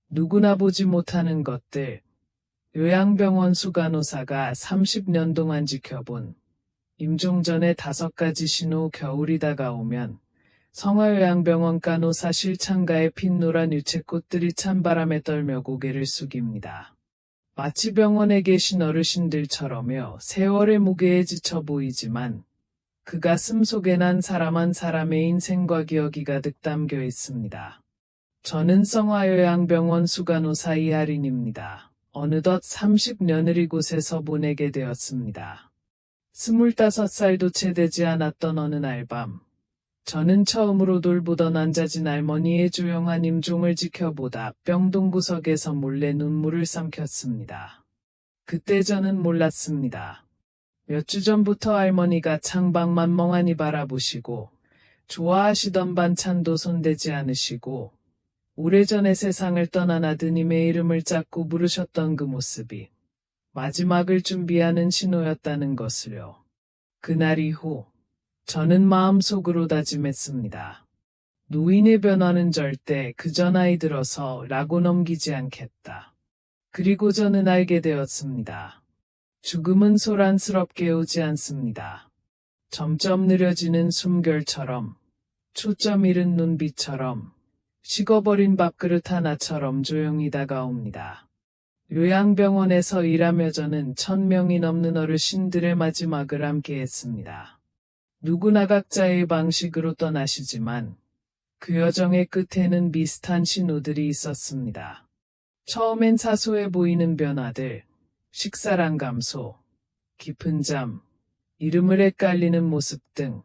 누구나 보지 못하는 것들. 요양병원 수간호사가 30년 동안 지켜본 임종전의 5가지 신호. 겨울이 다가오면 성화요양병원 간호사 실창가의 핀노란 유채꽃들이 찬바람에 떨며 고개를 숙입니다. 마치 병원에 계신 어르신들처럼요. 세월의 무게에 지쳐 보이지만 그 가슴 속에 난 사람 한 사람의 인생과 기억이 가득 담겨 있습니다. 저는 성화요양병원 수간호사 이하린입니다. 어느덧 30년을 이곳에서 보내게 되었습니다. 25살도 채 되지 않았던 어느 날 밤, 저는 처음으로 돌보던 앉아진 할머니의 조용한 임종을 지켜보다 병동구석에서 몰래 눈물을 삼켰습니다. 그때 저는 몰랐습니다. 몇 주 전부터 할머니가 창밖만 멍하니 바라보시고 좋아하시던 반찬도 손대지 않으시고 오래전에 세상을 떠난 아드님의 이름을 자꾸 부르셨던 그 모습이 마지막을 준비하는 신호였다는 것을요. 그날 이후 저는 마음속으로 다짐했습니다. 노인의 변화는 절대 그저 나이 들어서 라고 넘기지 않겠다. 그리고 저는 알게 되었습니다. 죽음은 소란스럽게 오지 않습니다. 점점 느려지는 숨결처럼, 초점 잃은 눈빛처럼, 식어버린 밥그릇 하나처럼 조용히 다가옵니다. 요양병원에서 일하며 저는 1000명이 넘는 어르신들의 마지막을 함께했습니다. 누구나 각자의 방식으로 떠나시지만 그 여정의 끝에는 비슷한 신호들이 있었습니다. 처음엔 사소해 보이는 변화들, 식사량 감소, 깊은 잠, 이름을 헷갈리는 모습 등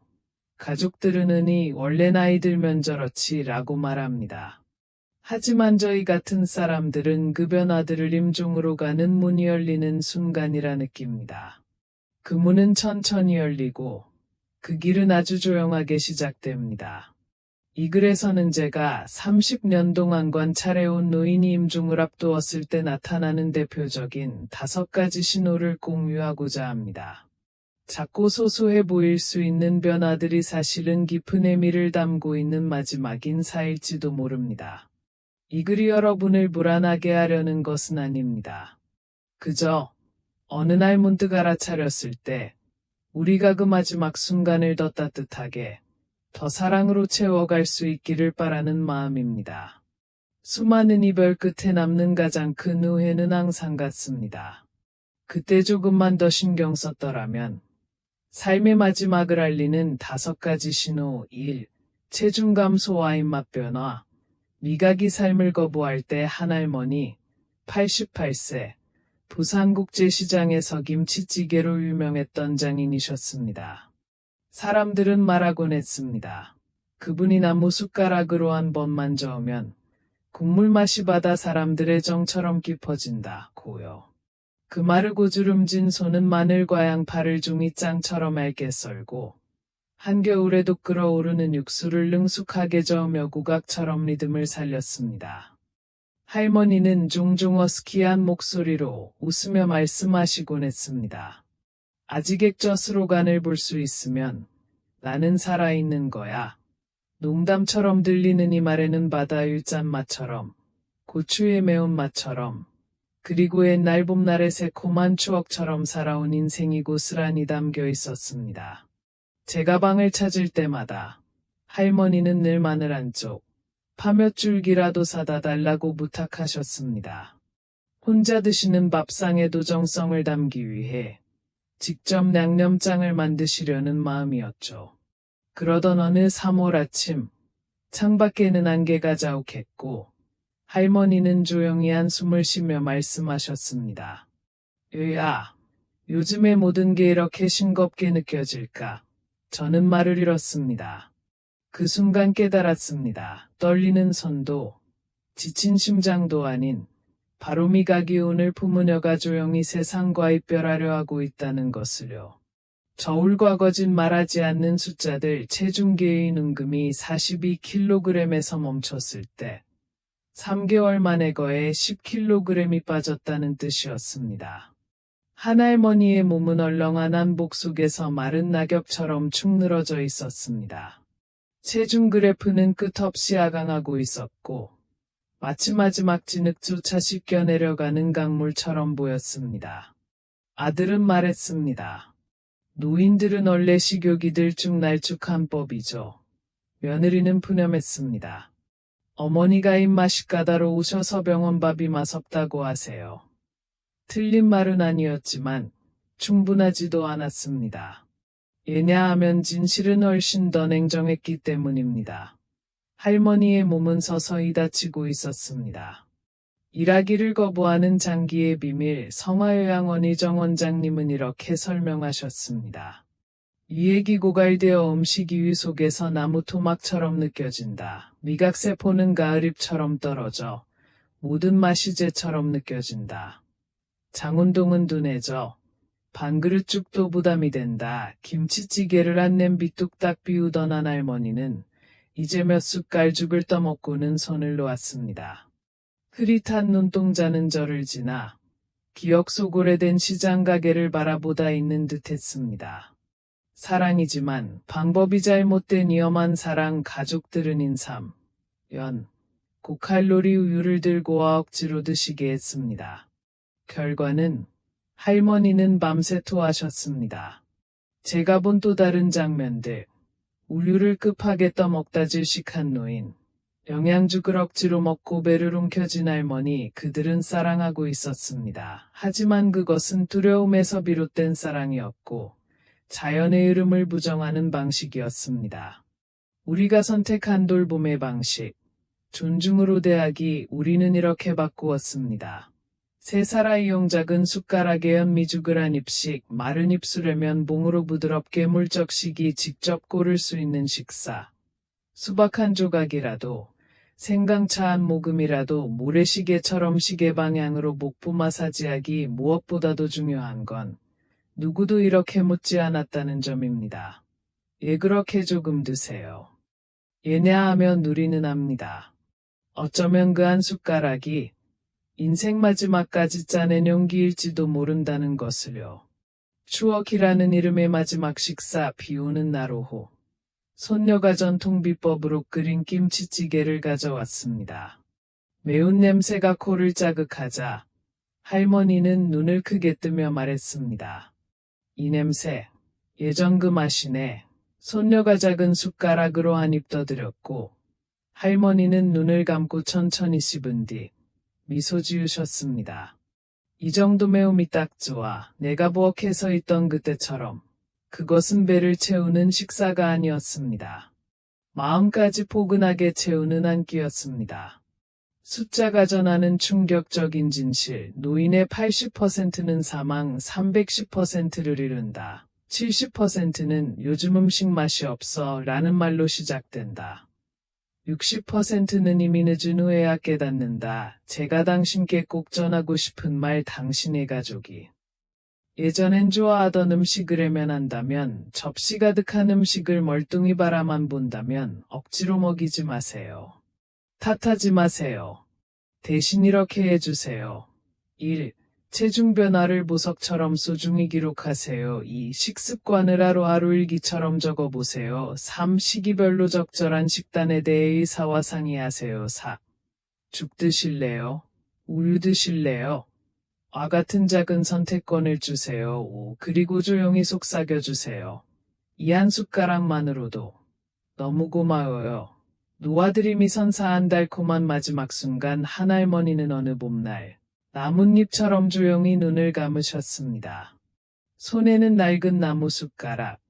가족들은 흔히 원래 나이 들면 저렇지 라고 말합니다. 하지만 저희 같은 사람들은 그 변화들을 임종으로 가는 문이 열리는 순간이라 느낍니다. 그 문은 천천히 열리고 그 길은 아주 조용하게 시작됩니다. 이 글에서는 제가 30년 동안 관찰해온 노인이 임종을 앞두었을 때 나타나는 대표적인 5가지 신호를 공유하고자 합니다. 작고 소소해 보일 수 있는 변화들이 사실은 깊은 의미를 담고 있는 마지막 인사일지도 모릅니다. 이 글이 여러분을 불안하게 하려는 것은 아닙니다. 그저 어느 날 문득 알아차렸을 때 우리가 그 마지막 순간을 더 따뜻하게, 더 사랑으로 채워갈 수 있기를 바라는 마음입니다. 수많은 이별 끝에 남는 가장 큰 후회는 항상 같습니다. 그때 조금만 더 신경 썼더라면. 삶의 마지막을 알리는 5가지 신호. 1. 체중 감소와 입맛 변화. 미각이 삶을 거부할 때 한 할머니, 88세, 부산국제시장에서 김치찌개로 유명했던 장인이셨습니다. 사람들은 말하곤 했습니다. 그분이 나무 숟가락으로 한 번만 저으면 국물 맛이 바다 사람들의 정처럼 깊어진다. 고요. 그 마르고 주름진 손은 마늘과 양파를 종이장처럼 얇게 썰고 한겨울에도 끓어오르는 육수를 능숙하게 저으며 국악처럼 리듬을 살렸습니다. 할머니는 종종 허스키한 목소리로 웃으며 말씀하시곤 했습니다. 아직 액저 스로간을 볼 수 있으면 나는 살아있는 거야. 농담처럼 들리는 이 말에는 바다의 짠맛처럼, 고추의 매운맛처럼, 그리고 옛날 봄날의 새콤한 추억처럼 살아온 인생이 고스란히 담겨 있었습니다. 제가 방을 찾을 때마다 할머니는 늘 마늘 한쪽, 파 몇 줄기라도 사다 달라고 부탁하셨습니다. 혼자 드시는 밥상에도 정성을 담기 위해 직접 양념장을 만드시려는 마음이었죠. 그러던 어느 3월 아침, 창밖에는 안개가 자욱했고 할머니는 조용히 한숨을 쉬며 말씀하셨습니다. 야, 요즘에 모든 게 이렇게 싱겁게 느껴질까? 저는 말을 잃었습니다. 그 순간 깨달았습니다. 떨리는 손도, 지친 심장도 아닌 바로 미각이 오늘 품으려가 조용히 세상과 이별하려 하고 있다는 것을요. 저울과 거짓말하지 않는 숫자들. 체중계의 은금이 42kg에서 멈췄을 때 3개월 만에 거의 10kg이 빠졌다는 뜻이었습니다. 한 할머니의 몸은 얼렁한 한복 속에서 마른 낙엽처럼 축 늘어져 있었습니다. 체중 그래프는 끝없이 하강하고 있었고 마치 마지막 진흙조차 씻겨 내려가는 강물처럼 보였습니다. 아들은 말했습니다. 노인들은 원래 식욕이들 쭉 날쭉한 법이죠. 며느리는 푸념했습니다. 어머니가 입맛이 까다로우셔서 병원밥이 맛없다고 하세요. 틀린 말은 아니었지만 충분하지도 않았습니다. 왜냐하면 진실은 훨씬 더 냉정했기 때문입니다. 할머니의 몸은 서서히 다치고 있었습니다. 일하기를 거부하는 장기의 비밀 성화요양원 정 원장님은 이렇게 설명하셨습니다. 위액이 고갈되어 음식이위 속에서 나무 토막처럼 느껴진다. 미각세포는 가을잎처럼 떨어져 모든 맛이 재처럼 느껴진다. 장운동은 둔해져 반그릇 죽도 부담이 된다. 김치찌개를 한 냄비 뚝딱 비우던 한 할머니는 이제 몇 숟갈 죽을 떠먹고는 손을 놓았습니다. 흐릿한 눈동자는 저를 지나 기억 속 오래된 시장 가게를 바라보다 있는 듯 했습니다. 사랑이지만 방법이 잘못된 위험한 사랑. 가족들은 인삼, 연, 고칼로리 우유를 들고 와 억지로 드시게 했습니다. 결과는 할머니는 밤새 토하셨습니다. 제가 본 또 다른 장면들. 우유를 급하게 떠먹다 질식한 노인. 영양죽을 억지로 먹고 배를 움켜쥔 할머니. 그들은 사랑하고 있었습니다. 하지만 그것은 두려움에서 비롯된 사랑이었고 자연의 흐름을 부정하는 방식이었습니다. 우리가 선택한 돌봄의 방식. 존중으로 대하기. 우리는 이렇게 바꾸었습니다. 3살 이용 작은 숟가락에 현미죽을 한 입씩, 마른 입술에 면봉으로 부드럽게 물적시기 직접 고를 수 있는 식사. 수박 한 조각이라도, 생강차 한 모금이라도 모래시계처럼 시계 방향으로 목부 마사지하기. 무엇보다도 중요한 건 누구도 이렇게 묻지 않았다는 점입니다. 예, 그렇게 조금 드세요. 왜냐하면 우리는 압니다. 어쩌면 그 한 숟가락이 인생 마지막까지 짜낸 용기일지도 모른다는 것을요. 추억이라는 이름의 마지막 식사. 비 오는 날 오후. 손녀가 전통 비법으로 끓인 김치찌개를 가져왔습니다. 매운 냄새가 코를 자극하자 할머니는 눈을 크게 뜨며 말했습니다. 이 냄새, 예전 그 맛이네. 손녀가 작은 숟가락으로 한 입 떠들였고 할머니는 눈을 감고 천천히 씹은 뒤 미소 지으셨습니다. 이 정도 매움이 딱 좋아. 내가 부엌에서 있던 그때처럼. 그것은 배를 채우는 식사가 아니었습니다. 마음까지 포근하게 채우는 한 끼였습니다. 숫자가 전하는 충격적인 진실. 노인의 80%는 사망, 310%를 잃는다. 70%는 요즘 음식 맛이 없어 라는 말로 시작된다. 60%는 이미 늦은 후에야 깨닫는다. 제가 당신께 꼭 전하고 싶은 말. 당신의 가족이 예전엔 좋아하던 음식을 외면한다면, 접시 가득한 음식을 멀뚱히 바라만 본다면 억지로 먹이지 마세요. 탓하지 마세요. 대신 이렇게 해주세요. 1. 체중 변화를 보석처럼 소중히 기록하세요. 2. 식습관을 하루하루 일기처럼 적어보세요. 3. 시기별로 적절한 식단에 대해 의사와 상의하세요. 4. 죽 드실래요? 우유 드실래요? 와 같은 작은 선택권을 주세요. 5. 그리고 조용히 속삭여주세요. 이 한 숟가락만으로도 너무 고마워요. 노아들임이 선사한 달콤한 마지막 순간. 한 할머니는 어느 봄날 나뭇잎처럼 조용히 눈을 감으셨습니다. 손에는 낡은 나무 숟가락,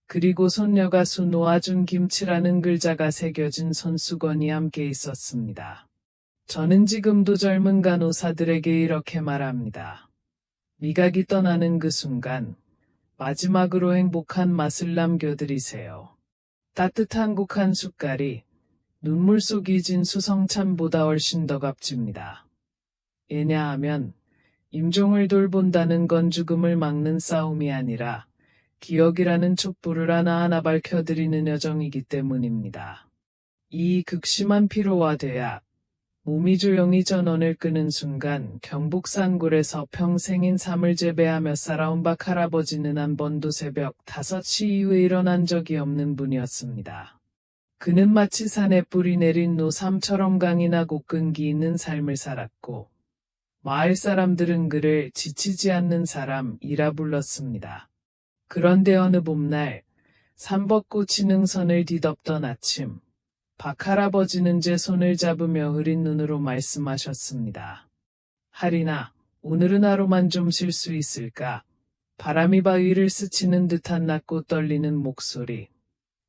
그리고 손녀가 수놓아준 김치라는 글자가 새겨진 손수건이 함께 있었습니다. 저는 지금도 젊은 간호사들에게 이렇게 말합니다. 미각이 떠나는 그 순간, 마지막으로 행복한 맛을 남겨드리세요. 따뜻한 국 한 숟갈이 눈물 속이 진 수성찬보다 훨씬 더 값집니다. 왜냐하면 임종을 돌본다는 건 죽음을 막는 싸움이 아니라 기억이라는 촛불을 하나하나 밝혀드리는 여정이기 때문입니다. 이 극심한 피로와 대학, 몸이 조용히 전원을 끄는 순간 경북 산골에서 평생인 삶을 재배하며 살아온 박 할아버지는 한 번도 새벽 5시 이후에 일어난 적이 없는 분이었습니다. 그는 마치 산에 뿌리 내린 노삼처럼 강인하고 끈기 있는 삶을 살았고, 마을 사람들은 그를 지치지 않는 사람이라 불렀습니다. 그런데 어느 봄날, 삼벚꽃이 능선을 뒤덮던 아침, 박할아버지는 제 손을 잡으며 흐린 눈으로 말씀하셨습니다. 할인아, 오늘은 하루만 좀 쉴 수 있을까? 바람이 바위를 스치는 듯한 낮고 떨리는 목소리.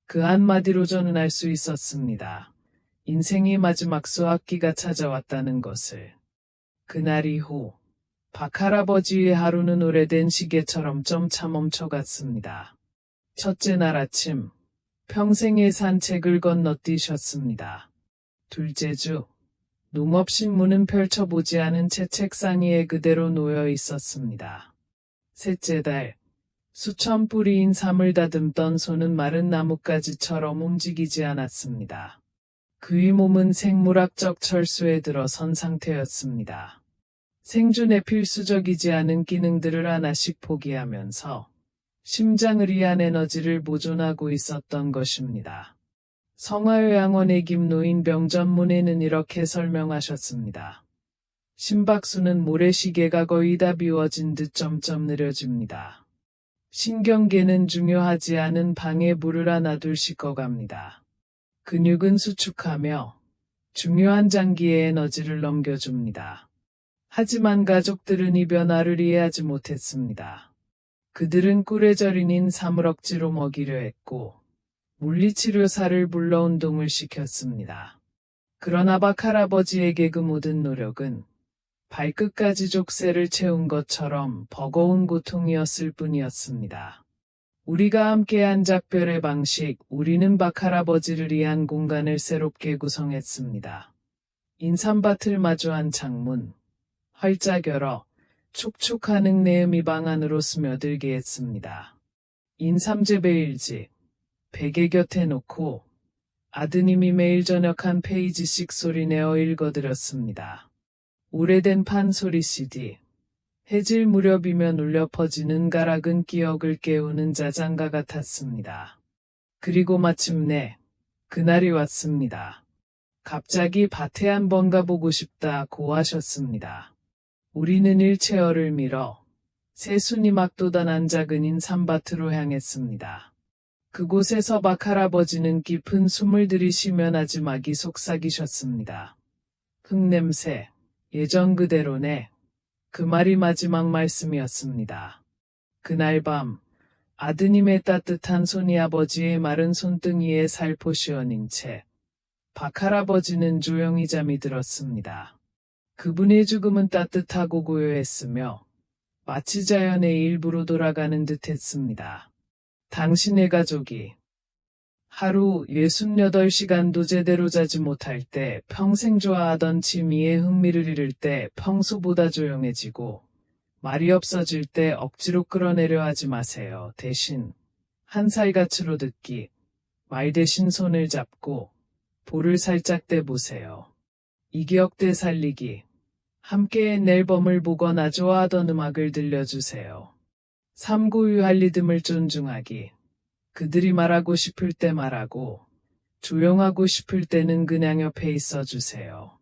그 한마디로 저는 알 수 있었습니다. 인생의 마지막 수학기가 찾아왔다는 것을. 그날 이후 박할아버지의 하루는 오래된 시계처럼 점차 멈춰갔습니다. 첫째 날 아침, 평생의 산책을 건너뛰셨습니다. 둘째 주, 농업신문은 펼쳐보지 않은 채 책상 위에 그대로 놓여 있었습니다. 셋째 달, 수천 뿌리인 삶을 다듬던 손은 마른 나뭇가지처럼 움직이지 않았습니다. 그의 몸은 생물학적 철수에 들어선 상태였습니다. 생존에 필수적이지 않은 기능들을 하나씩 포기하면서 심장을 위한 에너지를 보존하고 있었던 것입니다. 성화요양원의 김노인병 전문의는 이렇게 설명하셨습니다. 심박수는 모래시계가 거의 다 비워진 듯 점점 느려집니다. 신경계는 중요하지 않은 방해물을 하나둘씩 꺼갑니다. 근육은 수축하며 중요한 장기에 에너지를 넘겨줍니다. 하지만 가족들은 이 변화를 이해하지 못했습니다. 그들은 꿀에 절인 삶을 억지로 먹이려 했고 물리치료사를 불러 운동을 시켰습니다. 그러나 박할아버지에게 그 모든 노력은 발끝까지 족쇄를 채운 것처럼 버거운 고통이었을 뿐이었습니다. 우리가 함께한 작별의 방식, 우리는 박할아버지를 위한 공간을 새롭게 구성했습니다. 인삼밭을 마주한 창문, 활짝 열어 촉촉한 내음이 방 안으로 스며들게 했습니다. 인삼재배 일지, 베개 곁에 놓고 아드님이 매일 저녁 한 페이지씩 소리내어 읽어드렸습니다. 오래된 판소리 CD, 해질 무렵이면 울려 퍼지는 가락은 기억을 깨우는 자장가 같았습니다. 그리고 마침내 그날이 왔습니다. 갑자기 밭에 한번 가보고 싶다고 하셨습니다. 우리는 일체어를 밀어 새순이 막 돋아난 작은 인삼밭으로 향했습니다. 그곳에서 박할아버지는 깊은 숨을 들이쉬며 나지막이 속삭이셨습니다. 흙냄새, 예전 그대로네. 그 말이 마지막 말씀이었습니다. 그날 밤, 아드님의 따뜻한 손이 아버지의 마른 손등이에 살포시 얹은 채 박할아버지는 조용히 잠이 들었습니다. 그분의 죽음은 따뜻하고 고요했으며 마치 자연의 일부로 돌아가는 듯했습니다. 당신의 가족이 하루 68시간도 제대로 자지 못할 때, 평생 좋아하던 취미에 흥미를 잃을 때, 평소보다 조용해지고 말이 없어질 때 억지로 끌어내려 하지 마세요. 대신 한 살갗으로 듣기, 말 대신 손을 잡고 볼을 살짝 떼보세요. 이기역대 살리기, 함께의 앨범을 보거나 좋아하던 음악을 들려주세요. 삼고유할 리듬을 존중하기, 그들이 말하고 싶을 때 말하고 조용하고 싶을 때는 그냥 옆에 있어 주세요.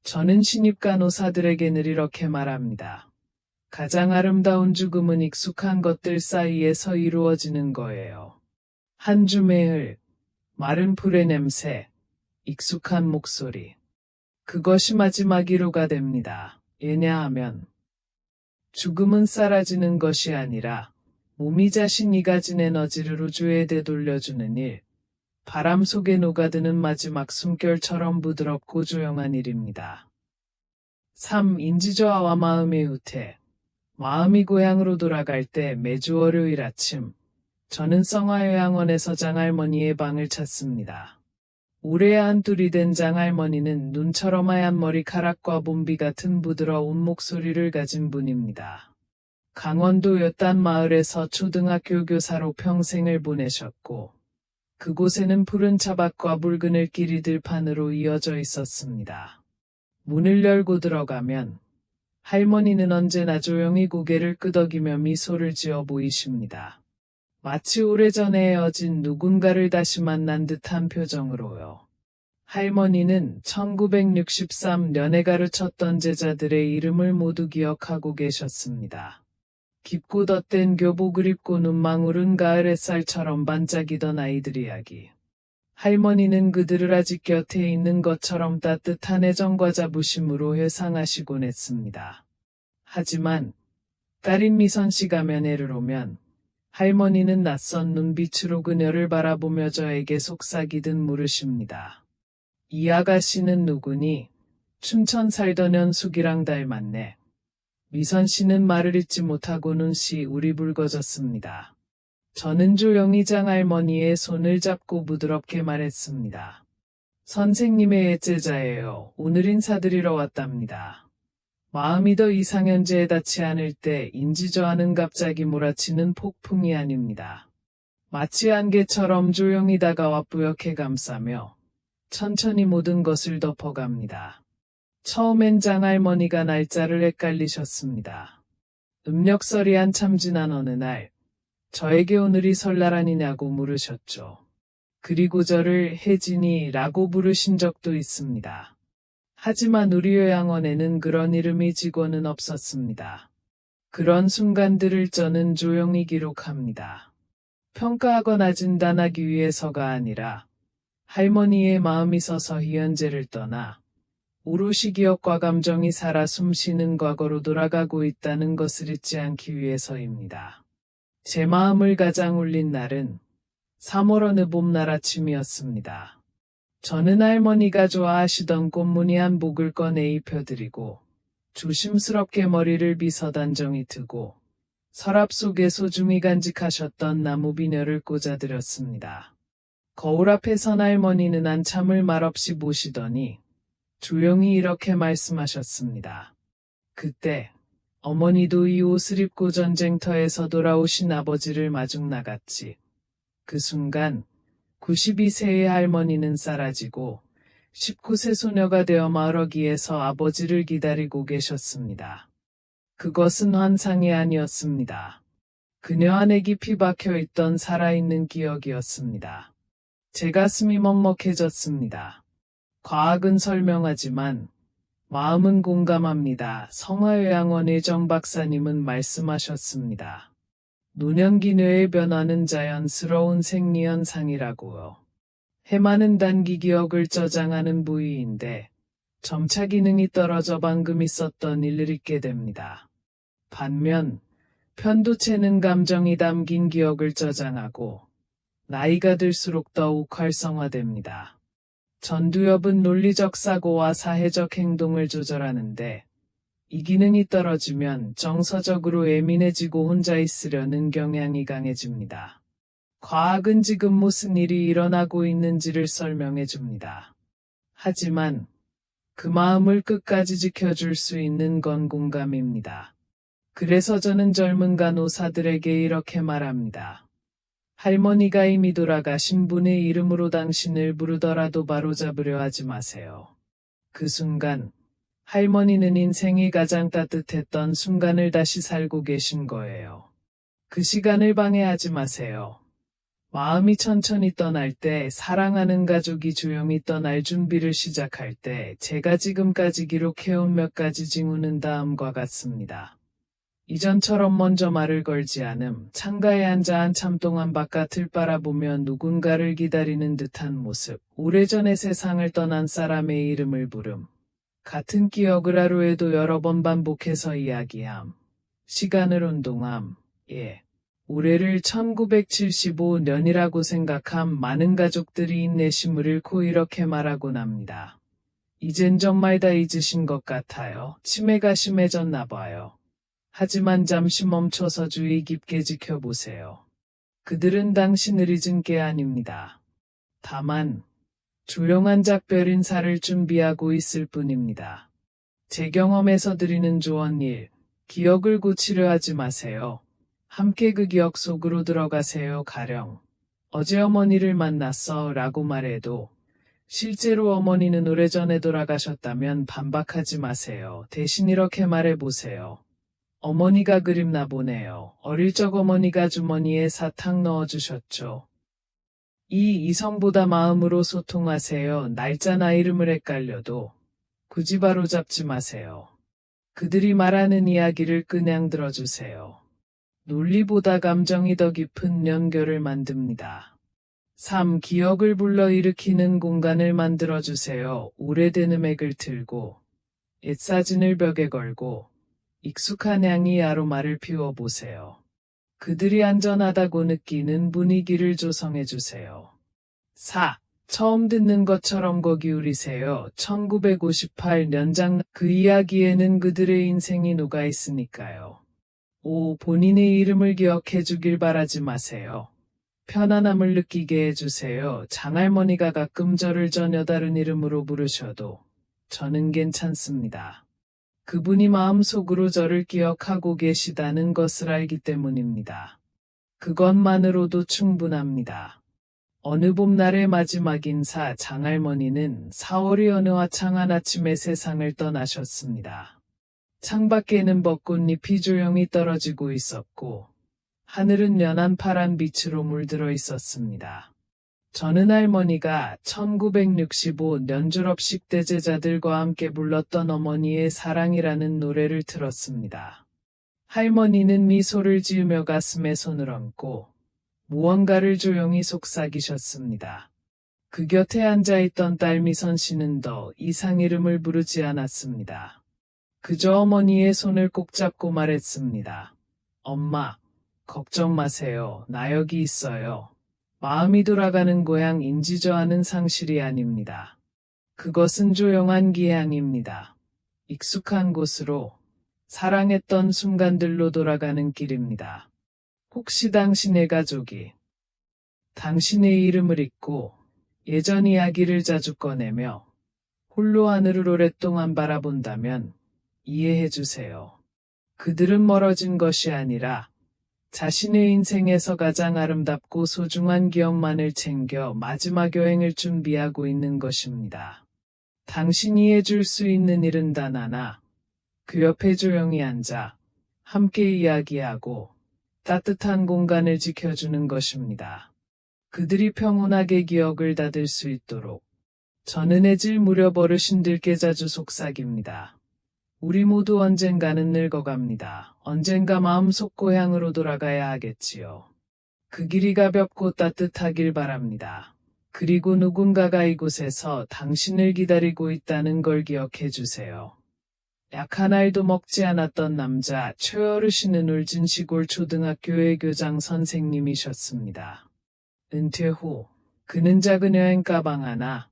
저는 신입 간호사들에게 늘 이렇게 말합니다. 가장 아름다운 죽음은 익숙한 것들 사이에서 이루어지는 거예요. 한 줌의 흘, 마른 풀의 냄새, 익숙한 목소리. 그것이 마지막 위로가 됩니다. 왜냐하면 죽음은 사라지는 것이 아니라 몸이 자신이 가진 에너지를 우주에 되돌려주는 일, 바람 속에 녹아드는 마지막 숨결처럼 부드럽고 조용한 일입니다. 3. 인지저하와 마음의 후퇴. 마음이 고향으로 돌아갈 때 매주 월요일 아침, 저는 성화요양원에서 장할머니의 방을 찾습니다. 올해 한둘이 된 장할머니는 눈처럼 하얀 머리카락과 봄비 같은 부드러운 목소리를 가진 분입니다. 강원도 엿단 마을에서 초등학교 교사로 평생을 보내셨고, 그곳에는 푸른 차밭과 붉은 을길이 들판으로 이어져 있었습니다. 문을 열고 들어가면 할머니는 언제나 조용히 고개를 끄덕이며 미소를 지어 보이십니다. 마치 오래전에 헤어진 누군가를 다시 만난 듯한 표정으로요. 할머니는 1963년에 가르쳤던 제자들의 이름을 모두 기억하고 계셨습니다. 깊고 덧댄 교복을 입고 눈망울은 가을 햇살처럼 반짝이던 아이들 이야기. 할머니는 그들을 아직 곁에 있는 것처럼 따뜻한 애정과 자부심으로 회상하시곤 했습니다. 하지만 딸인 미선 씨가 면회를 오면 할머니는 낯선 눈빛으로 그녀를 바라보며 저에게 속삭이듯 물으십니다. 이 아가씨는 누구니? 춘천 살던 현숙이랑 닮았네. 미선 씨는 말을 잇지 못하고 눈시 우리불거졌습니다. 저는 조용히 장할머니의 손을 잡고 부드럽게 말했습니다. 선생님의 애제자예요. 오늘 인사드리러 왔답니다. 마음이 더 이상 현재에 닿지 않을 때 인지저하는 갑자기 몰아치는 폭풍이 아닙니다. 마치 안개처럼 조용히 다가와 뿌옇게 감싸며 천천히 모든 것을 덮어갑니다. 처음엔 장할머니가 날짜를 헷갈리셨습니다. 음력설이 한참 지난 어느 날 저에게 오늘이 설날 아니냐고 물으셨죠. 그리고 저를 혜진이라고 부르신 적도 있습니다. 하지만 우리 요양원에는 그런 이름이 지고는 없었습니다. 그런 순간들을 저는 조용히 기록합니다. 평가하거나 진단하기 위해서가 아니라 할머니의 마음이 서서히 현재를 떠나 오롯이 기억과 감정이 살아 숨쉬는 과거로 돌아가고 있다는 것을 잊지 않기 위해서입니다. 제 마음을 가장 울린 날은 3월 어느 봄날 아침이었습니다. 저는 할머니가 좋아하시던 꽃무늬 한복을 꺼내 입혀드리고 조심스럽게 머리를 빗어 단정히 트고 서랍 속에 소중히 간직하셨던 나무 비녀를 꽂아드렸습니다. 거울 앞에 선 할머니는 한참을 말없이 보시더니 조용히 이렇게 말씀하셨습니다. 그때 어머니도 이 옷을 입고 전쟁터에서 돌아오신 아버지를 마중 나갔지. 그 순간 92세의 할머니는 사라지고 19세 소녀가 되어 마을어귀에서 아버지를 기다리고 계셨습니다. 그것은 환상이 아니었습니다. 그녀 안에 깊이 박혀있던 살아있는 기억이었습니다. 제 가슴이 먹먹해졌습니다. 과학은 설명하지만 마음은 공감합니다. 성화요양원의 정 박사님은 말씀하셨습니다. 노년기 뇌의 변화는 자연스러운 생리현상이라고요. 해마는 단기 기억을 저장하는 부위인데 점차 기능이 떨어져 방금 있었던 일을 잊게 됩니다. 반면 편도체는 감정이 담긴 기억을 저장하고 나이가 들수록 더욱 활성화됩니다. 전두엽은 논리적 사고와 사회적 행동을 조절하는데 이 기능이 떨어지면 정서적으로 예민해지고 혼자 있으려는 경향이 강해집니다. 과학은 지금 무슨 일이 일어나고 있는지를 설명해 줍니다. 하지만 그 마음을 끝까지 지켜줄 수 있는 건 공감입니다. 그래서 저는 젊은 간호사들에게 이렇게 말합니다. 할머니가 이미 돌아가신 분의 이름으로 당신을 부르더라도 바로잡으려 하지 마세요. 그 순간 할머니는 인생이 가장 따뜻했던 순간을 다시 살고 계신 거예요. 그 시간을 방해하지 마세요. 마음이 천천히 떠날 때, 사랑하는 가족이 조용히 떠날 준비를 시작할 때, 제가 지금까지 기록해온 몇 가지 징후는 다음과 같습니다. 이전처럼 먼저 말을 걸지 않음, 창가에 앉아 한참 동안 바깥을 바라보며 누군가를 기다리는 듯한 모습, 오래전에 세상을 떠난 사람의 이름을 부름, 같은 기억을 하루에도 여러 번 반복해서 이야기함, 시간을 운동함, 올해를 1975년이라고 생각함. 많은 가족들이 인내심을 잃고 이렇게 말하곤 합니다. 이젠 정말 다 잊으신 것 같아요. 치매가 심해졌나 봐요. 하지만 잠시 멈춰서 주의 깊게 지켜보세요. 그들은 당신을 잊은 게 아닙니다. 다만 조용한 작별 인사를 준비하고 있을 뿐입니다. 제 경험에서 드리는 조언 1. 기억을 고치려 하지 마세요. 함께 그 기억 속으로 들어가세요. 가령 어제 어머니를 만났어 라고 말해도 실제로 어머니는 오래전에 돌아가셨다면 반박하지 마세요. 대신 이렇게 말해보세요. 어머니가 그립나 보네요. 어릴 적 어머니가 주머니에 사탕 넣어주셨죠. 이 이성보다 마음으로 소통하세요. 날짜나 이름을 헷갈려도 굳이 바로잡지 마세요. 그들이 말하는 이야기를 그냥 들어주세요. 논리보다 감정이 더 깊은 연결을 만듭니다. 3. 기억을 불러일으키는 공간을 만들어주세요. 오래된 음악을 틀고 옛 사진을 벽에 걸고 익숙한 향이 아로마를 피워보세요. 그들이 안전하다고 느끼는 분위기를 조성해주세요. 4. 처음 듣는 것처럼 귀 기울이세요. 1958년장 그 이야기에는 그들의 인생이 녹아 있으니까요. 5. 본인의 이름을 기억해 주길 바라지 마세요. 편안함을 느끼게 해주세요. 장할머니가 가끔 저를 전혀 다른 이름으로 부르셔도 저는 괜찮습니다. 그분이 마음속으로 저를 기억하고 계시다는 것을 알기 때문입니다. 그것만으로도 충분합니다. 어느 봄날의 마지막 인사 장할머니는 4월의 어느 화창한 아침에 세상을 떠나셨습니다. 창밖에는 벚꽃잎이 조용히 떨어지고 있었고 하늘은 연한 파란 빛으로 물들어 있었습니다. 저는 할머니가 1965년 졸업식 때 제자들과 함께 불렀던 어머니의 사랑이라는 노래를 틀었습니다. 할머니는 미소를 지으며 가슴에 손을 얹고 무언가를 조용히 속삭이셨습니다. 그 곁에 앉아있던 딸 미선 씨는 더 이상 이름을 부르지 않았습니다. 그저 어머니의 손을 꼭 잡고 말했습니다. 엄마, 걱정 마세요. 나 여기 있어요. 마음이 돌아가는 고향 인지저하는 상실이 아닙니다. 그것은 조용한 기향입니다. 익숙한 곳으로, 사랑했던 순간들로 돌아가는 길입니다. 혹시 당신의 가족이 당신의 이름을 잊고 예전 이야기를 자주 꺼내며 홀로 하늘을 오랫동안 바라본다면 이해해 주세요. 그들은 멀어진 것이 아니라 자신의 인생에서 가장 아름답고 소중한 기억만을 챙겨 마지막 여행을 준비하고 있는 것입니다. 당신이 해줄 수 있는 일은 단 하나. 그 옆에 조용히 앉아 함께 이야기하고 따뜻한 공간을 지켜주는 것입니다. 그들이 평온하게 기억을 닫을 수 있도록 저는 해질 무렵 어르신들께 자주 속삭입니다. 우리 모두 언젠가는 늙어갑니다. 언젠가 마음속 고향으로 돌아가야 하겠지요. 그 길이 가볍고 따뜻하길 바랍니다. 그리고 누군가가 이곳에서 당신을 기다리고 있다는 걸 기억해 주세요. 약 한 알도 먹지 않았던 남자 최어르신은 울진 시골 초등학교의 교장 선생님이셨습니다. 은퇴 후 그는 작은 여행 가방 하나,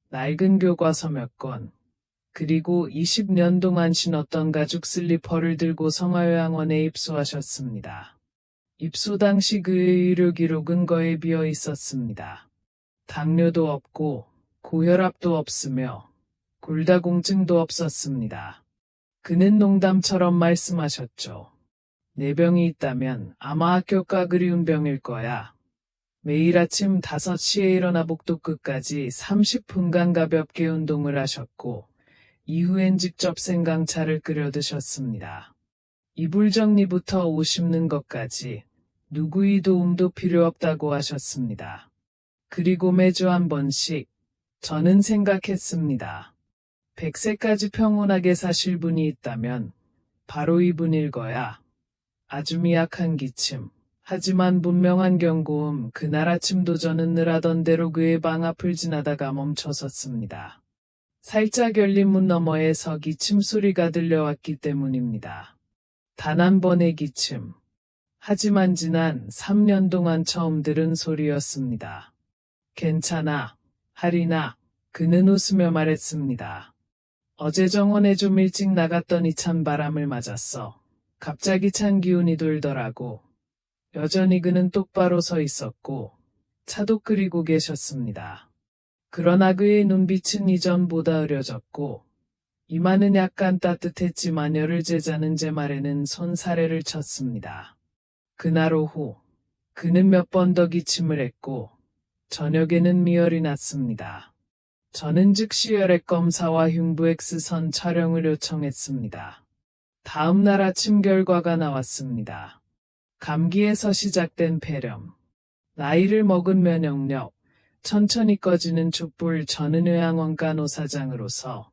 낡은 교과서 몇 권, 그리고 20년 동안 신었던 가죽 슬리퍼를 들고 성화요양원에 입소하셨습니다. 입소 당시 그의 의료 기록은 거의 비어 있었습니다. 당뇨도 없고 고혈압도 없으며 골다공증도 없었습니다. 그는 농담처럼 말씀하셨죠. 내 병이 있다면 아마 학교가 그리운 병일 거야. 매일 아침 5시에 일어나 복도 끝까지 30분간 가볍게 운동을 하셨고 이후엔 직접 생강차를 끓여 드셨습니다. 이불 정리부터 옷 씹는 것까지 누구의 도움도 필요 없다고 하셨습니다. 그리고 매주 한 번씩 저는 생각했습니다. 100세까지 평온하게 사실 분이 있다면 바로 이분일 거야. 아주 미약한 기침. 하지만 분명한 경고음. 그날 아침도 저는 늘 하던 대로 그의 방 앞을 지나다가 멈춰섰습니다. 살짝 열린 문 너머에서 기침 소리가 들려왔기 때문입니다. 단 한 번의 기침. 하지만 지난 3년 동안 처음 들은 소리였습니다. 괜찮아, 하리나. 그는 웃으며 말했습니다. 어제 정원에 좀 일찍 나갔더니 찬 바람을 맞았어. 갑자기 찬 기운이 돌더라고. 여전히 그는 똑바로 서 있었고 차도 끓이고 계셨습니다. 그러나 그의 눈빛은 이전보다 으려졌고 이마는 약간 따뜻했지만 열을 재자는 제 말에는 손사래를 쳤습니다. 그날 오후 그는 몇 번 더 기침을 했고 저녁에는 미열이 났습니다. 저는 즉시 혈액 검사와 흉부 X선 촬영을 요청했습니다. 다음 날 아침 결과가 나왔습니다. 감기에서 시작된 폐렴, 나이를 먹은 면역력, 천천히 꺼지는 촛불. 저는 요양원과 노사장으로서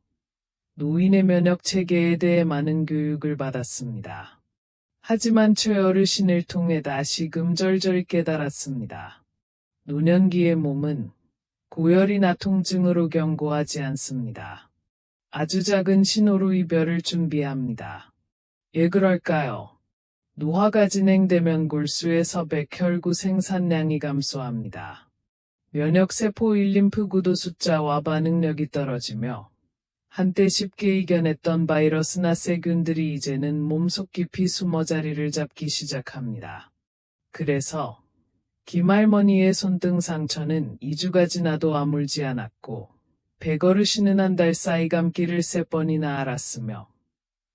노인의 면역 체계에 대해 많은 교육을 받았습니다. 하지만 최어르신을 통해 다시금 절절히 깨달았습니다. 노년기의 몸은 고열이나 통증으로 경고하지 않습니다. 아주 작은 신호로 이별을 준비합니다. 왜 그럴까요? 노화가 진행되면 골수에서 백혈구 생산량이 감소합니다. 면역세포 일림프구도 숫자와 반응력이 떨어지며 한때 쉽게 이겨냈던 바이러스나 세균들이 이제는 몸속 깊이 숨어 자리를 잡기 시작합니다. 그래서 김할머니의 손등 상처는 2주가 지나도 아물지 않았고 백어르신은 한 달 사이 감기를 3번이나 앓았으며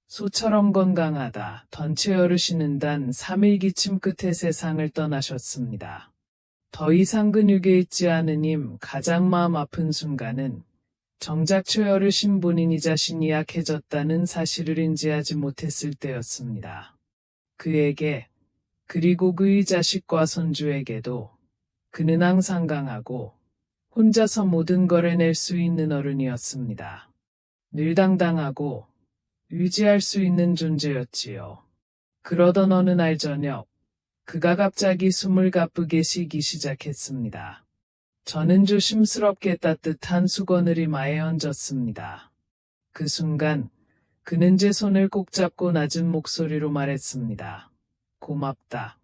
소처럼 건강하다 던체 어르신은 단 3일 기침 끝에 세상을 떠나셨습니다. 더 이상 근육에 있지 않으님. 가장 마음 아픈 순간은 정작 최어르신 본인이 자신이 약해졌다는 사실을 인지하지 못했을 때였습니다. 그에게, 그리고 그의 자식과 손주에게도 그는 항상 강하고 혼자서 모든 걸 해낼 수 있는 어른이었습니다. 늘 당당하고 유지할 수 있는 존재였지요. 그러던 어느 날 저녁, 그가 갑자기 숨을 가쁘게 쉬기 시작했습니다. 저는 조심스럽게 따뜻한 수건을 이마에 얹었습니다. 그 순간 그는 제 손을 꼭 잡고 낮은 목소리로 말했습니다. 고맙다.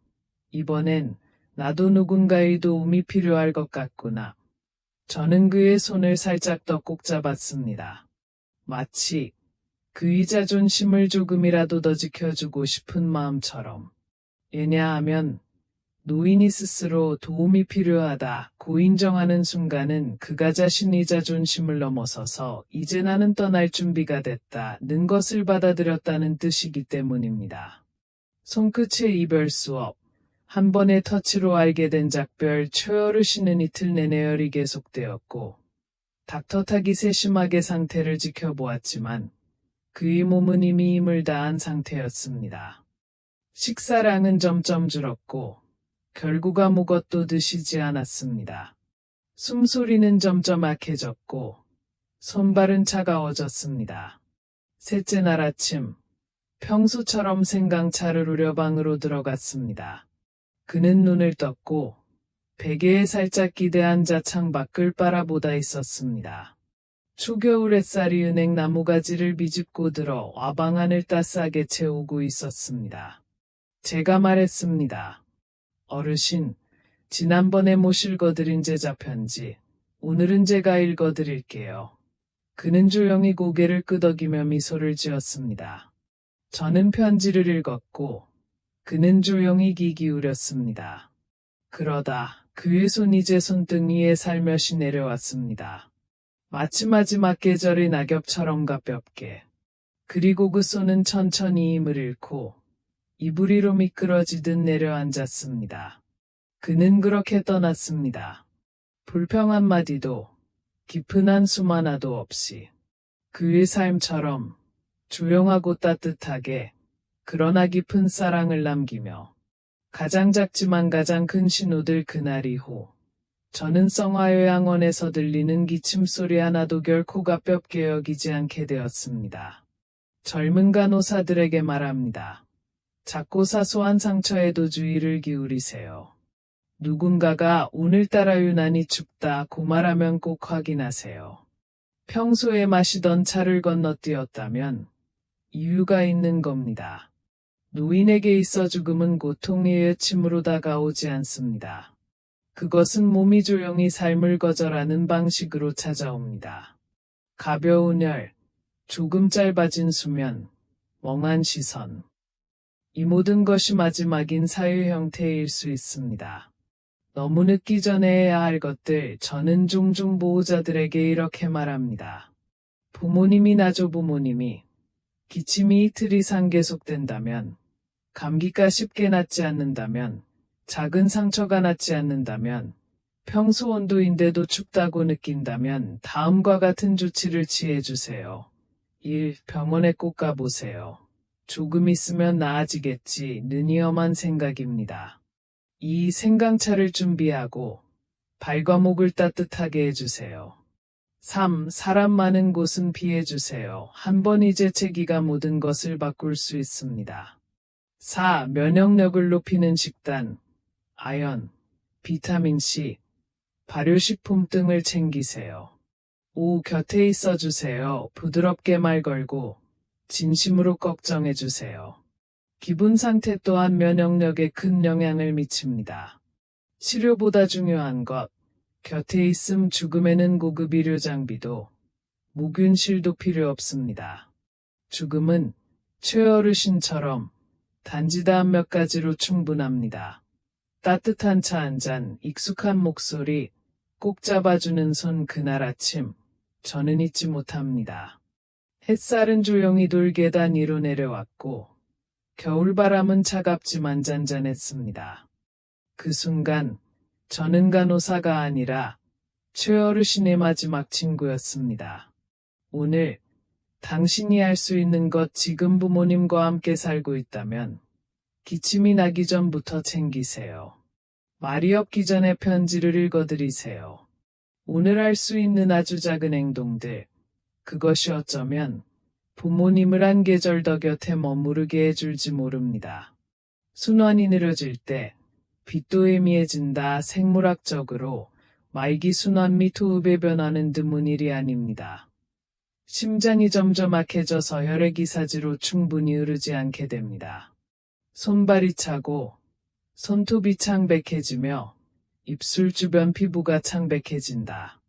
이번엔 나도 누군가의 도움이 필요할 것 같구나. 저는 그의 손을 살짝 더 꼭 잡았습니다. 마치 그의 자존심을 조금이라도 더 지켜주고 싶은 마음처럼. 왜냐하면 노인이 스스로 도움이 필요하다고 인정하는 순간은 그가 자신의 자존심을 넘어서서 이제 나는 떠날 준비가 됐다는 것을 받아들였다는 뜻이기 때문입니다. 손끝의 이별 수업. 한 번의 터치로 알게 된 작별. 최어르신은 이틀 내내 열이 계속되었고 닥터탁이 세심하게 상태를 지켜보았지만 그의 몸은 이미 힘을 다한 상태였습니다. 식사량은 점점 줄었고 결국 아무것도 드시지 않았습니다. 숨소리는 점점 약해졌고 손발은 차가워졌습니다. 셋째 날 아침, 평소처럼 생강차를 우려 방으로 들어갔습니다. 그는 눈을 떴고 베개에 살짝 기대 앉아 창밖을 바라보다 있었습니다. 초겨울 햇살이 은행 나무가지를 비집고 들어 와방안을 따스하게 채우고 있었습니다. 제가 말했습니다. 어르신, 지난번에 못 읽어드린 제자 편지, 오늘은 제가 읽어드릴게요. 그는 조용히 고개를 끄덕이며 미소를 지었습니다. 저는 편지를 읽었고, 그는 조용히 귀 기울였습니다. 그러다 그의 손이 제 손등 위에 살며시 내려왔습니다. 마치 마지막 계절의 낙엽처럼 가볍게. 그리고 그 손은 천천히 힘을 잃고 이불 위로 미끄러지듯 내려앉았습니다. 그는 그렇게 떠났습니다. 불평 한마디도 깊은 한숨 하나도 없이 그의 삶처럼 조용하고 따뜻하게 그러나 깊은 사랑을 남기며 가장 작지만 가장 큰 신호들. 그날 이후 저는 성화요양원에서 들리는 기침소리 하나도 결코 가볍게 여기지 않게 되었습니다. 젊은 간호사들에게 말합니다. 작고 사소한 상처에도 주의를 기울이세요. 누군가가 오늘따라 유난히 춥다고 말하면 꼭 확인하세요. 평소에 마시던 차를 건너뛰었다면 이유가 있는 겁니다. 노인에게 있어 죽음은 고통의 외침으로 다가오지 않습니다. 그것은 몸이 조용히 삶을 거절하는 방식으로 찾아옵니다. 가벼운 열, 조금 짧아진 수면, 멍한 시선. 이 모든 것이 마지막인 사유 형태일 수 있습니다. 너무 늦기 전에 해야 할 것들. 저는 종종 보호자들에게 이렇게 말합니다. 부모님이나 조부모님이 기침이 이틀 이상 계속된다면, 감기가 쉽게 낫지 않는다면, 작은 상처가 낫지 않는다면, 평소 온도인데도 춥다고 느낀다면 다음과 같은 조치를 취해주세요. 1. 병원에 꼭 가보세요. 조금 있으면 나아지겠지는 위험한 생각입니다. 이 생강차를 준비하고 발과 목을 따뜻하게 해주세요. 3. 사람 많은 곳은 피해주세요. 한 번 이 재채기가 모든 것을 바꿀 수 있습니다. 4. 면역력을 높이는 식단, 아연, 비타민C, 발효식품 등을 챙기세요. 5. 곁에 있어주세요. 부드럽게 말 걸고 진심으로 걱정해주세요. 기분 상태 또한 면역력에 큰 영향을 미칩니다. 치료보다 중요한 것, 곁에 있음. 죽음에는 고급 의료 장비도 무균실도 필요 없습니다. 죽음은 최어르신처럼 단지 다음 몇 가지로 충분합니다. 따뜻한 차 한 잔, 익숙한 목소리, 꼭 잡아주는 손. 그날 아침, 저는 잊지 못합니다. 햇살은 조용히 돌계단 위로 내려왔고 겨울바람은 차갑지만 잔잔했습니다. 그 순간 저는 간호사가 아니라 최어르신의 마지막 친구였습니다. 오늘 당신이 할 수 있는 것, 지금 부모님과 함께 살고 있다면 기침이 나기 전부터 챙기세요. 말이 없기 전에 편지를 읽어드리세요. 오늘 할 수 있는 아주 작은 행동들, 그것이 어쩌면 부모님을 한 계절 더 곁에 머무르게 해줄지 모릅니다. 순환이 느려질 때 빛도 희미해진다. 생물학적으로 말기 순환 및 호흡의 변화는 드문 일이 아닙니다. 심장이 점점 약해져서 혈액이 사지로 충분히 흐르지 않게 됩니다. 손발이 차고 손톱이 창백해지며 입술 주변 피부가 창백해진다.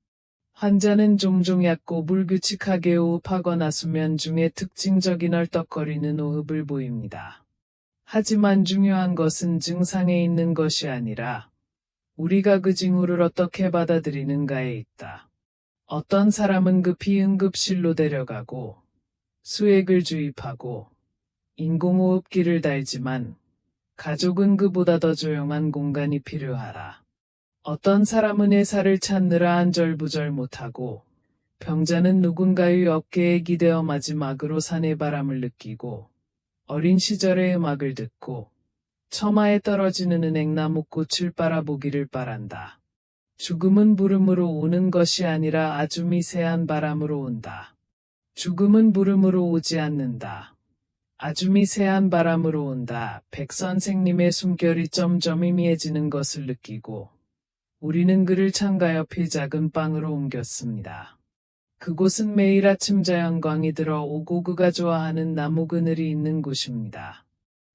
환자는 종종 얕고 불규칙하게 호흡하거나 수면 중에 특징적인 얼떡거리는 호흡을 보입니다. 하지만 중요한 것은 증상에 있는 것이 아니라 우리가 그 징후를 어떻게 받아들이는가에 있다. 어떤 사람은 급히 응급실로 데려가고 수액을 주입하고 인공호흡기를 달지만 가족은 그보다 더 조용한 공간이 필요하다. 어떤 사람은 의사를 찾느라 안절부절 못하고 병자는 누군가의 어깨에 기대어 마지막으로 산의 바람을 느끼고 어린 시절의 음악을 듣고 처마에 떨어지는 은행나무 꽃을 바라보기를 바란다. 죽음은 부름으로 오는 것이 아니라 아주 미세한 바람으로 온다. 죽음은 부름으로 오지 않는다. 아주 미세한 바람으로 온다. 백 선생님의 숨결이 점점 희미해지는 것을 느끼고 우리는 그를 창가 옆의 작은 방으로 옮겼습니다. 그곳은 매일 아침 자연광이 들어오고 그가 좋아하는 나무 그늘이 있는 곳입니다.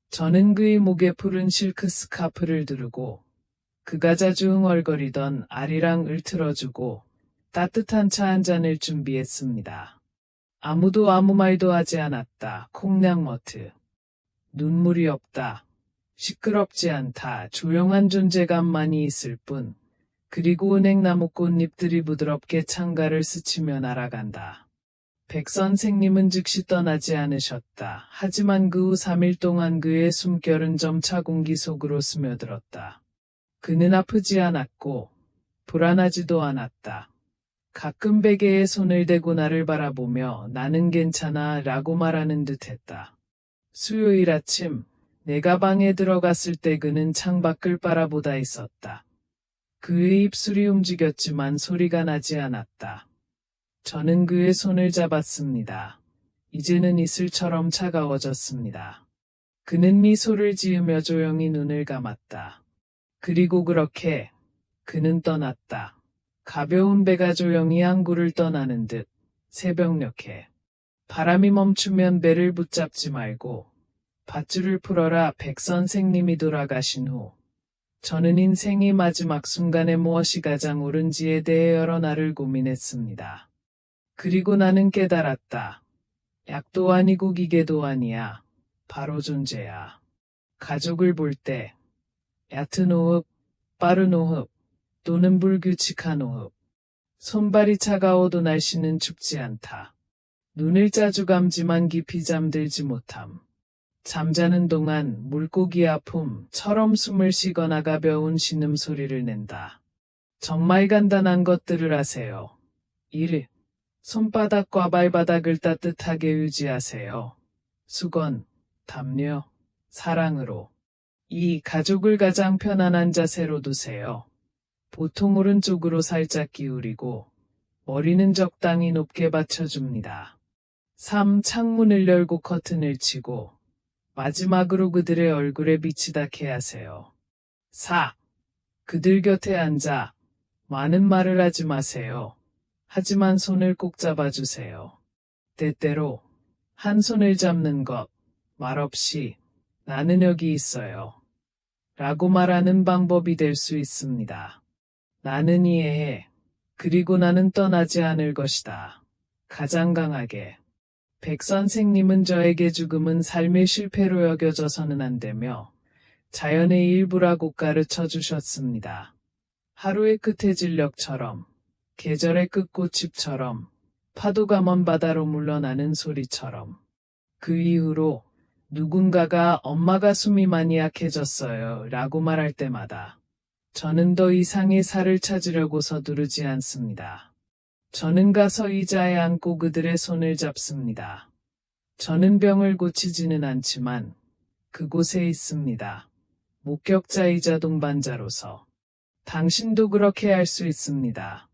저는 그의 목에 푸른 실크 스카프를 두르고 그가 자주 흥얼거리던 아리랑을 틀어주고 따뜻한 차 한 잔을 준비했습니다. 아무도 아무 말도 하지 않았다. 콩냥머트. 눈물이 없다. 시끄럽지 않다. 조용한 존재감만이 있을 뿐. 그리고 은행나무 꽃잎들이 부드럽게 창가를 스치며 날아간다. 백 선생님은 즉시 떠나지 않으셨다. 하지만 그 후 3일 동안 그의 숨결은 점차 공기 속으로 스며들었다. 그는 아프지 않았고 불안하지도 않았다. 가끔 베개에 손을 대고 나를 바라보며 나는 괜찮아 라고 말하는 듯 했다. 수요일 아침 내가 방에 들어갔을 때 그는 창밖을 바라보다 있었다. 그의 입술이 움직였지만 소리가 나지 않았다. 저는 그의 손을 잡았습니다. 이제는 이슬처럼 차가워졌습니다. 그는 미소를 지으며 조용히 눈을 감았다. 그리고 그렇게 그는 떠났다. 가벼운 배가 조용히 항구를 떠나는 듯 새벽녘에 바람이 멈추면 배를 붙잡지 말고 밧줄을 풀어라. 백 선생님이 돌아가신 후 저는 인생의 마지막 순간에 무엇이 가장 옳은지에 대해 여러 날을 고민했습니다. 그리고 나는 깨달았다. 약도 아니고 기계도 아니야. 바로 존재야. 가족을 볼 때 얕은 호흡, 빠른 호흡, 또는 불규칙한 호흡. 손발이 차가워도 날씨는 춥지 않다. 눈을 자주 감지만 깊이 잠들지 못함. 잠자는 동안 물고기 아픔처럼 숨을 쉬거나 가벼운 신음소리를 낸다. 정말 간단한 것들을 하세요. 1. 손바닥과 발바닥을 따뜻하게 유지하세요. 수건, 담요, 사랑으로. 이 가족을 가장 편안한 자세로 두세요. 보통 오른쪽으로 살짝 기울이고 머리는 적당히 높게 받쳐줍니다. 3. 창문을 열고 커튼을 치고 마지막으로 그들의 얼굴에 빛이 닿게 하세요. 4. 그들 곁에 앉아 많은 말을 하지 마세요. 하지만 손을 꼭 잡아주세요. 때때로 한 손을 잡는 것, 말없이 나는 여기 있어요. 라고 말하는 방법이 될 수 있습니다. 나는 이해해. 그리고 나는 떠나지 않을 것이다. 가장 강하게. 백 선생님은 저에게 죽음은 삶의 실패로 여겨져서는 안 되며 자연의 일부라고 가르쳐 주셨습니다. 하루의 끝의 진력처럼, 계절의 끝꽃잎처럼, 파도가 먼 바다로 물러나는 소리처럼. 그 이후로 누군가가 엄마가 숨이 많이 약해졌어요 라고 말할 때마다 저는 더 이상의 살을 찾으려고 서두르지 않습니다. 저는 가서 의자에 앉고 그들의 손을 잡습니다. 저는 병을 고치지는 않지만 그곳에 있습니다. 목격자이자 동반자로서. 당신도 그렇게 할 수 있습니다.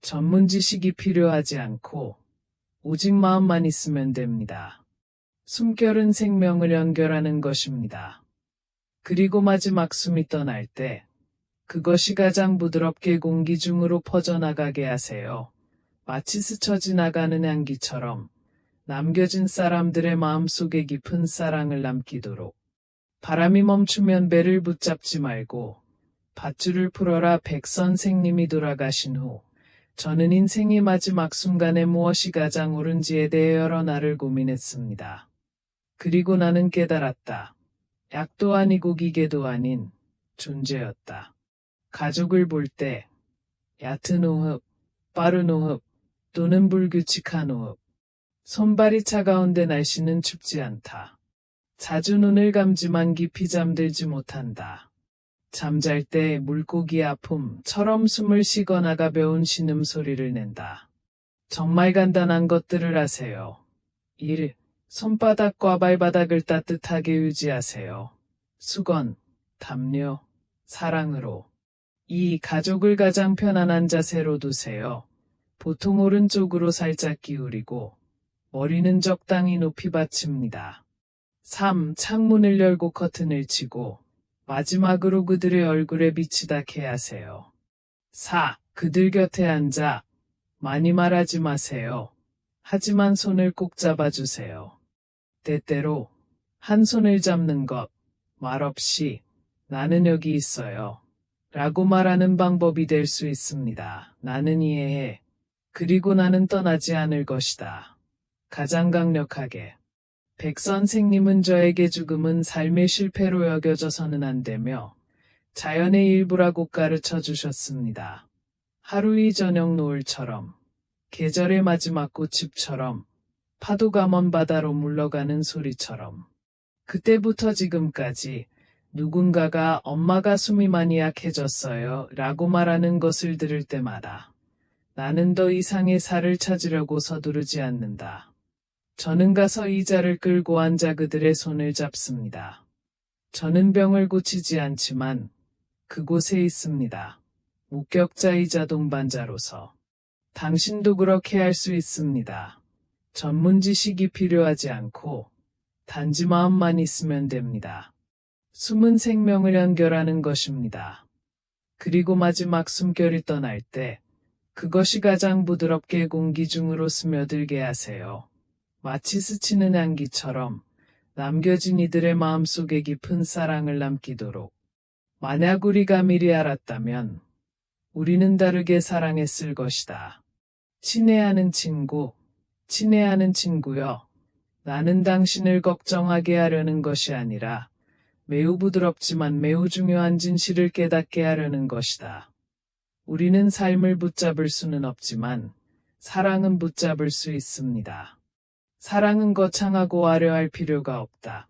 전문 지식이 필요하지 않고 오직 마음만 있으면 됩니다. 숨결은 생명을 연결하는 것입니다. 그리고 마지막 숨이 떠날 때 그것이 가장 부드럽게 공기 중으로 퍼져나가게 하세요. 마치 스쳐 지나가는 향기처럼 남겨진 사람들의 마음속에 깊은 사랑을 남기도록. 바람이 멈추면 배를 붙잡지 말고 밧줄을 풀어라. 백 선생님이 돌아가신 후 저는 인생의 마지막 순간에 무엇이 가장 옳은지에 대해 여러 날을 고민했습니다. 그리고 나는 깨달았다. 약도 아니고 기계도 아닌 존재였다. 가족을 볼 때 얕은 호흡, 빠른 호흡 또는 불규칙한 호흡. 손발이 차가운데 날씨는 춥지 않다. 자주 눈을 감지만 깊이 잠들지 못한다. 잠잘 때 물고기 아픔처럼 숨을 쉬거나 가벼운 신음소리를 낸다. 정말 간단한 것들을 하세요. 1. 손바닥과 발바닥을 따뜻하게 유지하세요. 수건, 담요, 사랑으로. 2. 가족을 가장 편안한 자세로 두세요. 보통 오른쪽으로 살짝 기울이고 머리는 적당히 높이 받칩니다. 3. 창문을 열고 커튼을 치고 마지막으로 그들의 얼굴에 빛이 닿게 하세요. 4. 그들 곁에 앉아 많이 말하지 마세요. 하지만 손을 꼭 잡아주세요. 때때로 한 손을 잡는 것, 말없이 나는 여기 있어요. 라고 말하는 방법이 될 수 있습니다. 나는 이해해. 그리고 나는 떠나지 않을 것이다. 가장 강력하게. 백 선생님은 저에게 죽음은 삶의 실패로 여겨져서는 안 되며 자연의 일부라고 가르쳐 주셨습니다. 하루의 저녁 노을처럼, 계절의 마지막 꽃잎처럼, 파도가 먼 바다로 물러가는 소리처럼. 그때부터 지금까지 누군가가 엄마가 숨이 많이 약해졌어요 라고 말하는 것을 들을 때마다 나는 더 이상의 살을 찾으려고 서두르지 않는다. 저는 가서 의자를 끌고 앉아 그들의 손을 잡습니다. 저는 병을 고치지 않지만 그곳에 있습니다. 목격자이자 동반자로서. 당신도 그렇게 할 수 있습니다. 전문 지식이 필요하지 않고 단지 마음만 있으면 됩니다. 숨은 생명을 연결하는 것입니다. 그리고 마지막 숨결이 떠날 때 그것이 가장 부드럽게 공기 중으로 스며들게 하세요. 마치 스치는 향기처럼 남겨진 이들의 마음속에 깊은 사랑을 남기도록. 만약 우리가 미리 알았다면 우리는 다르게 사랑했을 것이다. 친애하는 친구, 친애하는 친구여. 나는 당신을 걱정하게 하려는 것이 아니라 매우 부드럽지만 매우 중요한 진실을 깨닫게 하려는 것이다. 우리는 삶을 붙잡을 수는 없지만 사랑은 붙잡을 수 있습니다. 사랑은 거창하고 화려할 필요가 없다.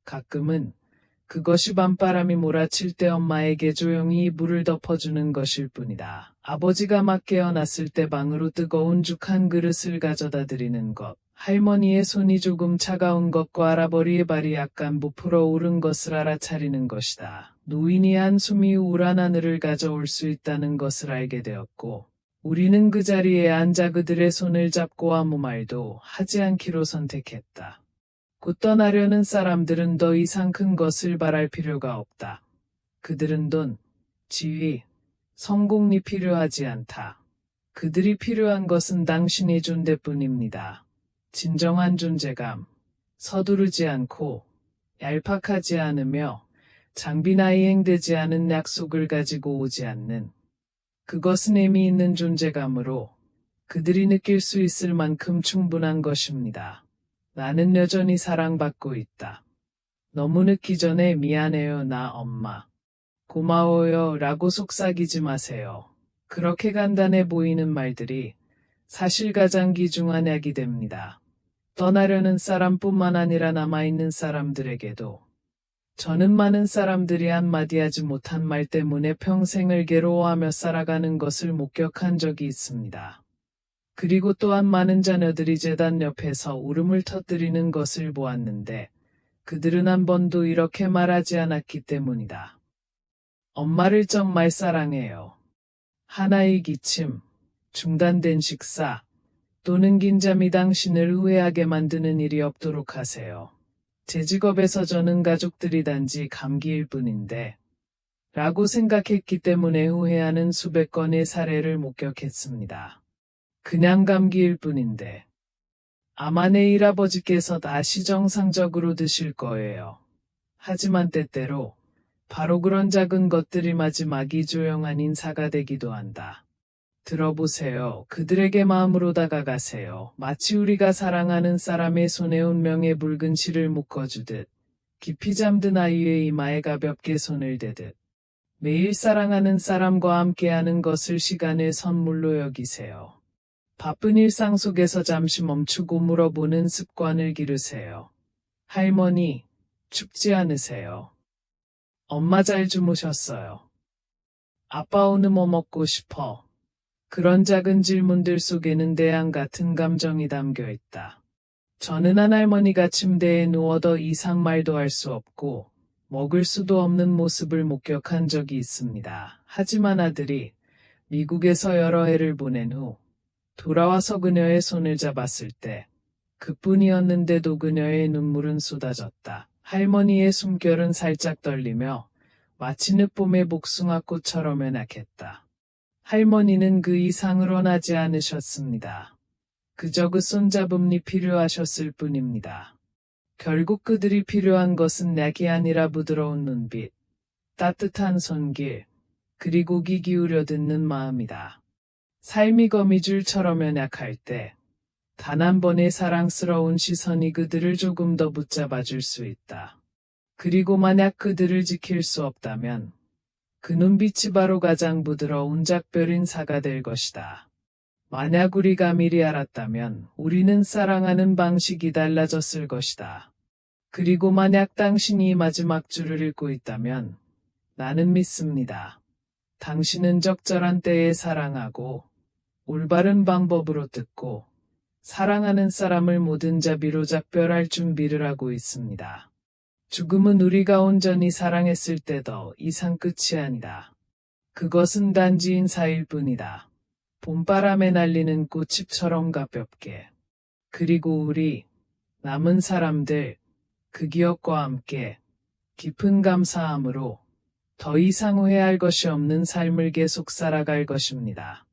가끔은 그것이 밤바람이 몰아칠 때 엄마에게 조용히 이불을 덮어주는 것일 뿐이다. 아버지가 막 깨어났을 때 방으로 뜨거운 죽 한 그릇을 가져다 드리는 것. 할머니의 손이 조금 차가운 것과 알아버리의 발이 약간 부풀어 오른 것을 알아차리는 것이다. 노인이 한숨이 우울한 하늘을 가져올 수 있다는 것을 알게 되었고, 우리는 그 자리에 앉아 그들의 손을 잡고 아무 말도 하지 않기로 선택했다. 곧 떠나려는 사람들은 더 이상 큰 것을 바랄 필요가 없다. 그들은 돈, 지위, 성공이 필요하지 않다. 그들이 필요한 것은 당신의 존재뿐입니다. 진정한 존재감, 서두르지 않고 얄팍하지 않으며 장비나 이행되지 않은 약속을 가지고 오지 않는, 그것은 의미 있는 존재감으로 그들이 느낄 수 있을 만큼 충분한 것입니다. 나는 여전히 사랑받고 있다. 너무 늦기 전에 미안해요 나 엄마. 고마워요 라고 속삭이지 마세요. 그렇게 간단해 보이는 말들이 사실 가장 귀중한 약이 됩니다. 떠나려는 사람뿐만 아니라 남아있는 사람들에게도. 저는 많은 사람들이 한마디 하지 못한 말 때문에 평생을 괴로워하며 살아가는 것을 목격한 적이 있습니다. 그리고 또한 많은 자녀들이 제단 옆에서 울음을 터뜨리는 것을 보았는데 그들은 한 번도 이렇게 말하지 않았기 때문이다. 엄마를 정말 사랑해요. 하나의 기침, 중단된 식사, 또는 긴 잠이 당신을 후회하게 만드는 일이 없도록 하세요. 제 직업에서 저는 가족들이 단지 감기일 뿐인데 라고 생각했기 때문에 후회하는 수백 건의 사례를 목격했습니다. 그냥 감기일 뿐인데 아마 내일 아버지께서 다시 정상적으로 드실 거예요. 하지만 때때로 바로 그런 작은 것들이 마지막이 조용한 인사가 되기도 한다. 들어보세요. 그들에게 마음으로 다가가세요. 마치 우리가 사랑하는 사람의 손에 운명의 붉은 실을 묶어주듯, 깊이 잠든 아이의 이마에 가볍게 손을 대듯. 매일 사랑하는 사람과 함께하는 것을 시간의 선물로 여기세요. 바쁜 일상 속에서 잠시 멈추고 물어보는 습관을 기르세요. 할머니, 춥지 않으세요? 엄마 잘 주무셨어요? 아빠 오늘 뭐 먹고 싶어? 그런 작은 질문들 속에는 대안 같은 감정이 담겨 있다. 저는 한 할머니가 침대에 누워 더 이상 말도 할 수 없고 먹을 수도 없는 모습을 목격한 적이 있습니다. 하지만 아들이 미국에서 여러 해를 보낸 후 돌아와서 그녀의 손을 잡았을 때 그뿐이었는데도 그녀의 눈물은 쏟아졌다. 할머니의 숨결은 살짝 떨리며 마치 늦봄의 복숭아꽃처럼 연약했다. 할머니는 그 이상을 원하지 않으셨습니다. 그저 그 손잡음이 필요하셨을 뿐입니다. 결국 그들이 필요한 것은 약이 아니라 부드러운 눈빛, 따뜻한 손길, 그리고 귀 기울여 듣는 마음이다. 삶이 거미줄처럼 연약할 때, 단 한 번의 사랑스러운 시선이 그들을 조금 더 붙잡아 줄 수 있다. 그리고 만약 그들을 지킬 수 없다면, 그 눈빛이 바로 가장 부드러운 작별 인사가 될 것이다. 만약 우리가 미리 알았다면 우리는 사랑하는 방식이 달라졌을 것이다. 그리고 만약 당신이 이 마지막 줄을 읽고 있다면 나는 믿습니다. 당신은 적절한 때에 사랑하고 올바른 방법으로 듣고 사랑하는 사람을 모든 자비로 작별할 준비를 하고 있습니다. 죽음은 우리가 온전히 사랑했을 때 더 이상 끝이 아니다. 그것은 단지 인사일 뿐이다. 봄바람에 날리는 꽃잎처럼 가볍게. 그리고 우리 남은 사람들 그 기억과 함께 깊은 감사함으로 더 이상 후회할 것이 없는 삶을 계속 살아갈 것입니다.